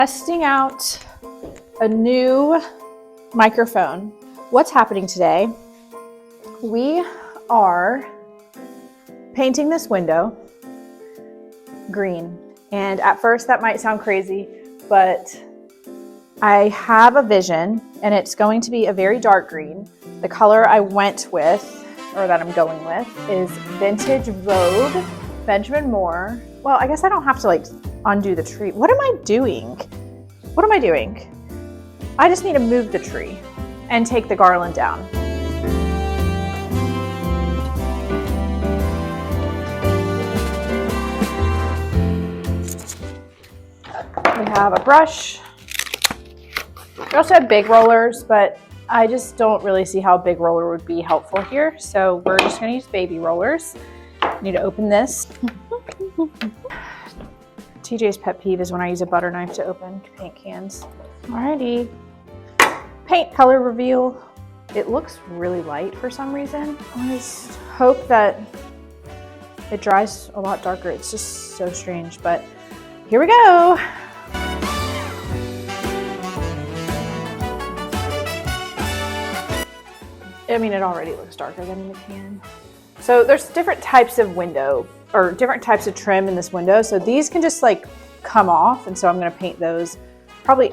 Testing out a new microphone. What's happening today? We are painting this window green. And at first that might sound crazy, but I have a vision and it's going to be a very dark green. The color I went with, or that I'm going with, is Vintage Vogue, Benjamin Moore. Well, I guess I don't have to like undo the tree. What am I doing? What am I doing? I just need to move the tree and take the garland down. We have a brush. We also have big rollers, but I just don't really see how a big roller would be helpful here. So we're just gonna use baby rollers. I need to open this. TJ's pet peeve is when I use a butter knife to open paint cans. Alrighty, paint color reveal. It looks really light for some reason. I just hope that it dries a lot darker. It's just so strange, but here we go. I mean, it already looks darker than in the can. So there's different types of window or different types of trim in this window. So these can just like come off. And so I'm gonna paint those probably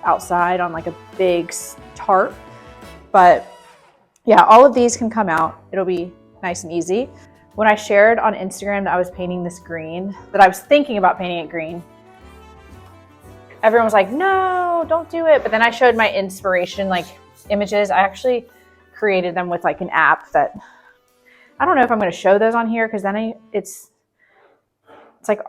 outside on like a big tarp. But yeah, all of these can come out. It'll be nice and easy. When I shared on Instagram that I was painting this green, that I was thinking about painting it green, everyone was like, no, don't do it. But then I showed my inspiration, like images. I actually created them with like an app that, I don't know if I'm going to show those on here because then it's like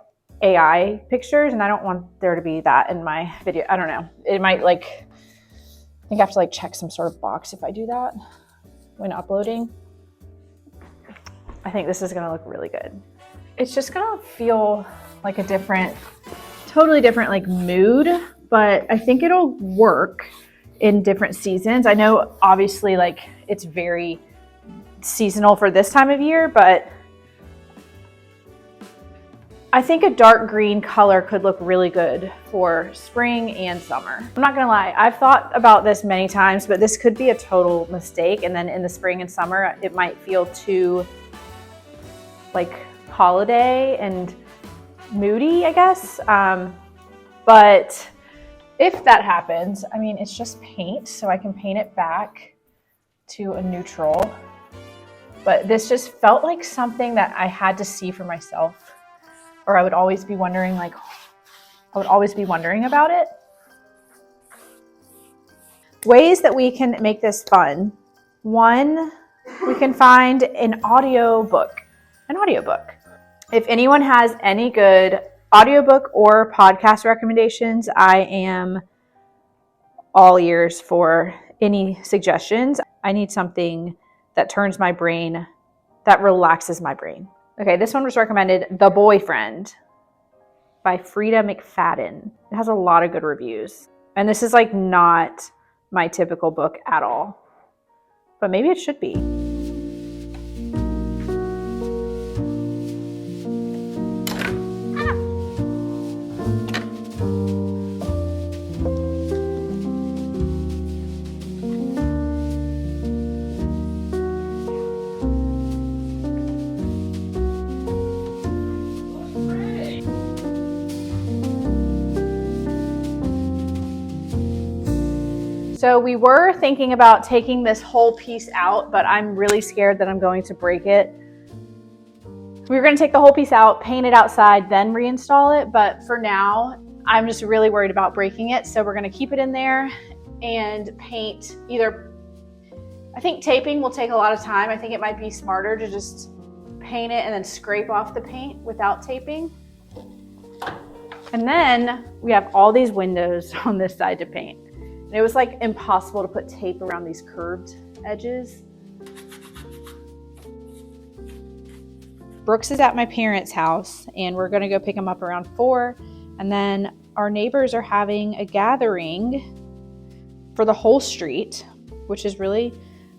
AI pictures and I don't want there to be that in my video. I don't know. It might like, I think I have to like check some sort of box if I do that when uploading. I think this is going to look really good. It's just going to feel like a different, totally different like mood, but I think it'll work in different seasons. I know obviously like it's very seasonal for this time of year, but I think a dark green color could look really good for spring and summer. I'm not gonna lie, I've thought about this many times, but this could be a total mistake. And then in the spring and summer, it might feel too like holiday and moody, I guess. But if that happens, I mean, it's just paint, so I can paint it back to a neutral. But this just felt like something that I had to see for myself, or I would always be wondering, like, I would always be wondering about it. Ways that we can make this fun. One, we can find an audiobook. If anyone has any good audiobook or podcast recommendations, I am all ears for any suggestions. I need something that turns my brain, that relaxes my brain. Okay, this one was recommended, The Boyfriend by Frida McFadden. It has a lot of good reviews. And this is like not my typical book at all, but maybe it should be. So we were thinking about taking this whole piece out, but I'm really scared that I'm going to break it. We were going to take the whole piece out, paint it outside, then reinstall it. But for now, I'm just really worried about breaking it. So we're going to keep it in there and paint either, I think taping will take a lot of time. I think it might be smarter to just paint it and then scrape off the paint without taping. And then we have all these windows on this side to paint. And it was like impossible to put tape around these curved edges. Brooks is at my parents' house and we're gonna go pick him up around 4. And then our neighbors are having a gathering for the whole street, which is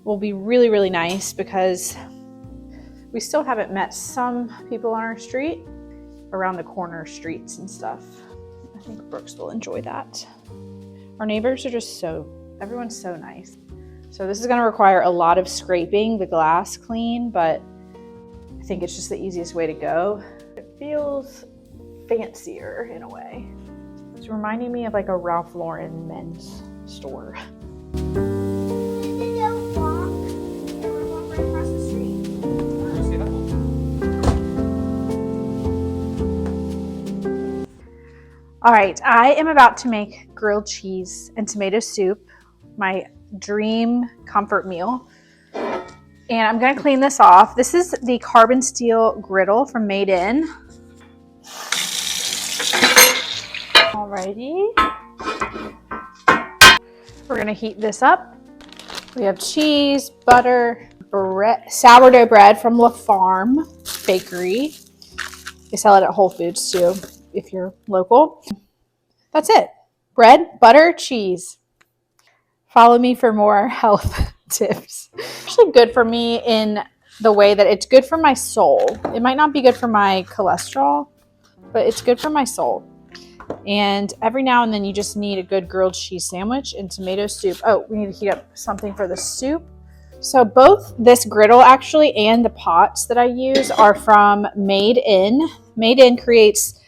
will be really, really nice because we still haven't met some people on our street around the corner streets and stuff. think Brooks will enjoy that. Our neighbors are just everyone's so nice. So this is gonna require a lot of scraping the glass clean, but I think it's just the easiest way to go. It feels fancier in a way. It's reminding me of like a Ralph Lauren men's store. All right, I am about to make grilled cheese and tomato soup, my dream comfort meal. And I'm gonna clean this off. This is the carbon steel griddle from Made In. Alrighty. We're gonna heat this up. We have cheese, butter, bread, sourdough bread from La Farm Bakery. They sell it at Whole Foods too, if you're local. That's it. Bread, butter, cheese. Follow me for more health tips. It's actually good for me in the way that it's good for my soul. It might not be good for my cholesterol, but it's good for my soul. And every now and then you just need a good grilled cheese sandwich and tomato soup. Oh, we need to heat up something for the soup. So both this griddle actually and the pots that I use are from Made In. Made In creates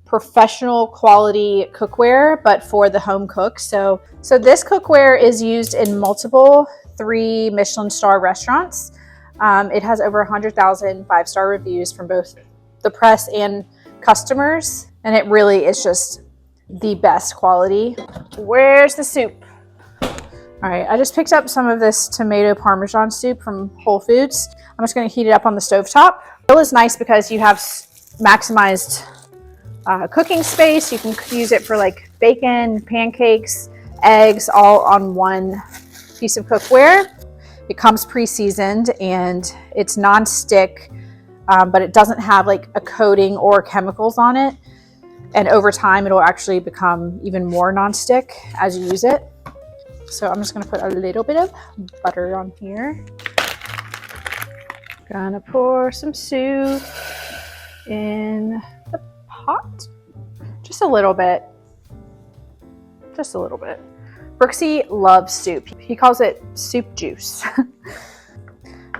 professional quality cookware, but for the home cook. So this cookware is used in multiple 3 Michelin star restaurants. It has over 100,000 5-star reviews from both the press and customers. And it really is just the best quality. Where's the soup? All right, I just picked up some of this tomato Parmesan soup from Whole Foods. I'm just gonna heat it up on the stovetop. It is nice because you have maximized cooking space. You can use it for like bacon, pancakes, eggs, all on one piece of cookware. It comes pre-seasoned and it's non-stick, but it doesn't have like a coating or chemicals on it. And over time, it'll actually become even more non-stick as you use it. So I'm just gonna put a little bit of butter on here. Gonna pour some soup in the pot. Just a little bit. Just a little bit. Brooksy loves soup. He calls it soup juice.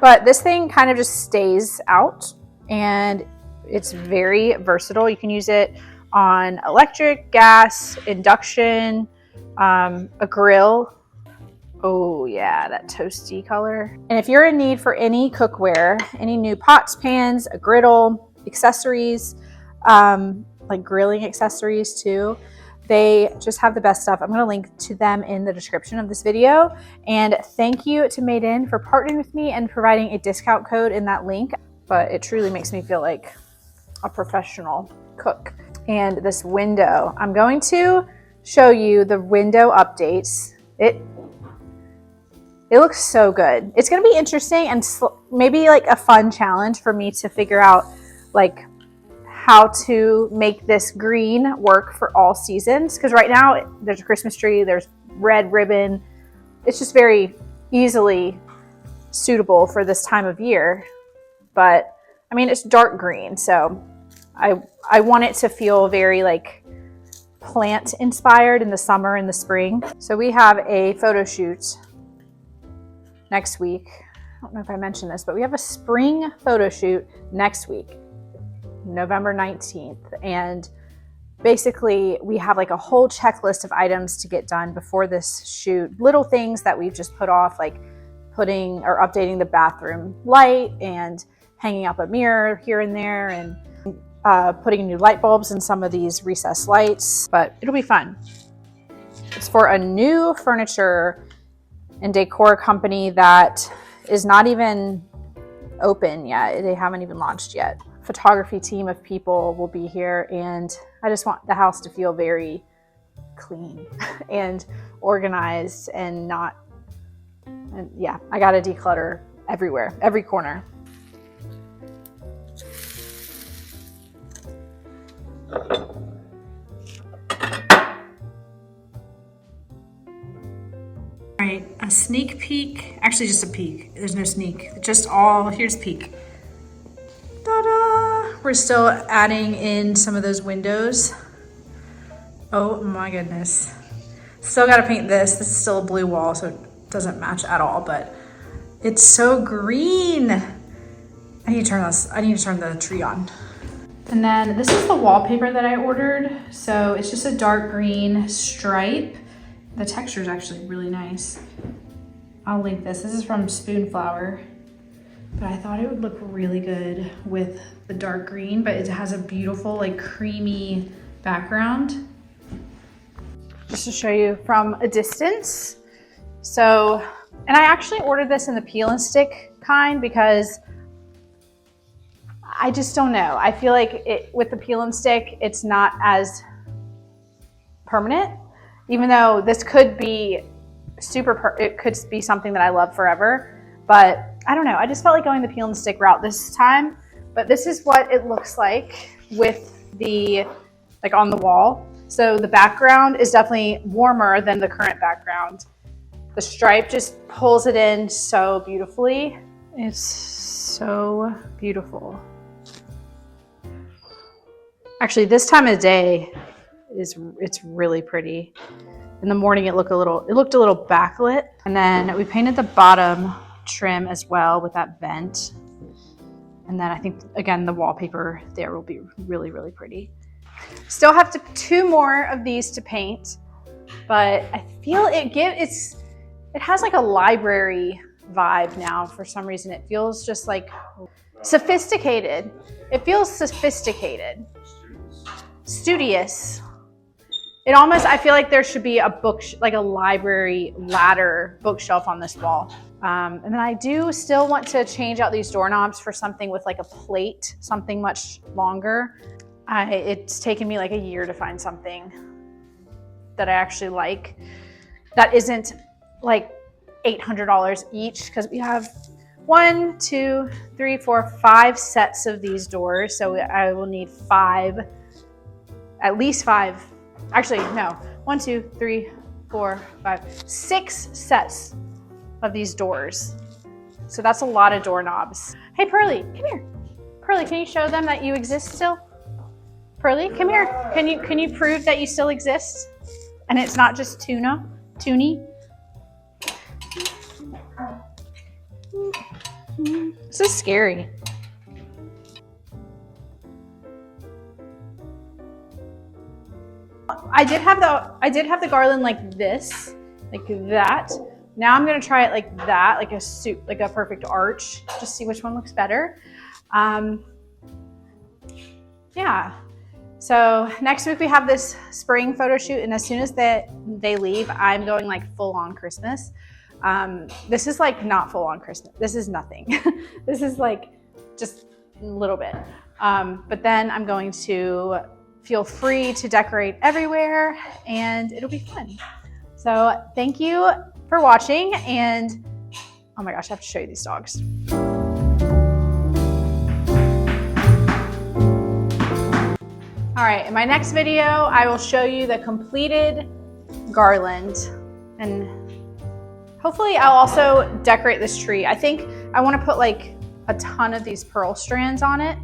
But this thing kind of just stays out and it's very versatile. You can use it on electric, gas, induction, a grill. Oh yeah, that toasty color. And if you're in need for any cookware, any new pots, pans, a griddle, accessories, like grilling accessories too, they just have the best stuff. I'm going to link to them in the description of this video. And thank you to Made In for partnering with me and providing a discount code in that link. But it truly makes me feel like a professional cook. And this window, I'm going to show you the window updates. It looks so good. It's going to be interesting and maybe like a fun challenge for me to figure out like how to make this green work for all seasons. Because right now there's a Christmas tree, there's red ribbon. It's just very easily suitable for this time of year. But I mean, it's dark green, so I want it to feel very like plant inspired in the summer and the spring. So we have a photo shoot next week. I don't know if I mentioned this, but we have a spring photo shoot next week, November 19th. And basically we have like a whole checklist of items to get done before this shoot. Little things that we've just put off, like putting or updating the bathroom light and hanging up a mirror here and there and putting new light bulbs in some of these recessed lights, but it'll be fun. It's for a new furniture and decor company that is not even open yet. They haven't even launched yet. Photography team of people will be here, and I just want the house to feel very clean and organized and not, and yeah, I gotta declutter everywhere, every corner. All right, a sneak peek, actually just a peek. There's no sneak, just all, here's peek. Ta-da! We're still adding in some of those windows. Oh my goodness. Still gotta paint this. This is still a blue wall, so it doesn't match at all, but it's so green. I need to turn the tree on. And then this is the wallpaper that I ordered. So it's just a dark green stripe. The texture is actually really nice. I'll link this. This is from Spoonflower, but I thought it would look really good with the dark green, but it has a beautiful like creamy background. Just to show you from a distance. So, and I actually ordered this in the peel and stick kind because I just don't know. I feel like with the peel and stick, it's not as permanent, even though this could be it could be something that I love forever, but I don't know. I just felt like going the peel and stick route this time, but this is what it looks like with the, like on the wall. So the background is definitely warmer than the current background. The stripe just pulls it in so beautifully. It's so beautiful. Actually, this time of day it's really pretty. In the morning, it looked a little backlit. And then we painted the bottom trim as well with that vent. And then I think, again, the wallpaper there will be really, really pretty. Still have two more of these to paint, but I feel it has like a library vibe now for some reason. It feels just like sophisticated. It feels sophisticated. Studious. It almost, I feel like there should be a like a library ladder bookshelf on this wall. And then I do still want to change out these doorknobs for something with like a plate, something much longer. It's taken me like a year to find something that I actually like that isn't like $800 each, because we have 1, 2, 3, 4, 5 sets of these doors. So I will need at least five. Actually, no, 1, 2, 3, 4, 5, 6 sets of these doors. So that's a lot of doorknobs. Hey, Pearly, come here. Pearly, can you show them that you exist still? Pearly, come here. Can you prove that you still exist? And it's not just Toonie? This is scary. I did have the garland like this, like that. Now I'm gonna try it like that, like a perfect arch. Just see which one looks better. Yeah. So next week we have this spring photo shoot, and as soon as they leave, I'm going like full on Christmas. This is like not full on Christmas. This is nothing. This is like just a little bit. But then I'm going to feel free to decorate everywhere, and it'll be fun. So thank you for watching, and oh my gosh, I have to show you these dogs. All right, in my next video, I will show you the completed garland, and hopefully I'll also decorate this tree. I think I want to put like a ton of these pearl strands on it.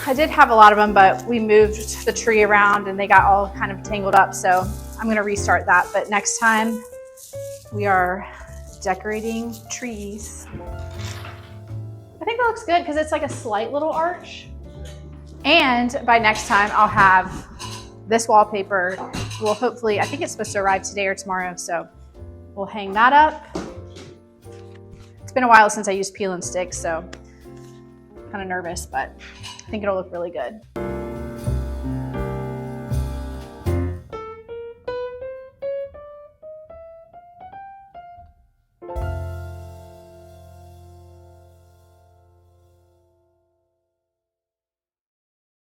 I did have a lot of them, but we moved the tree around and they got all kind of tangled up. So I'm going to restart that. But next time we are decorating trees. I think that looks good because it's like a slight little arch. And by next time I'll have this wallpaper. Well, hopefully, I think it's supposed to arrive today or tomorrow. So we'll hang that up. It's been a while since I used peel and stick, so I'm kind of nervous, but I think it'll look really good.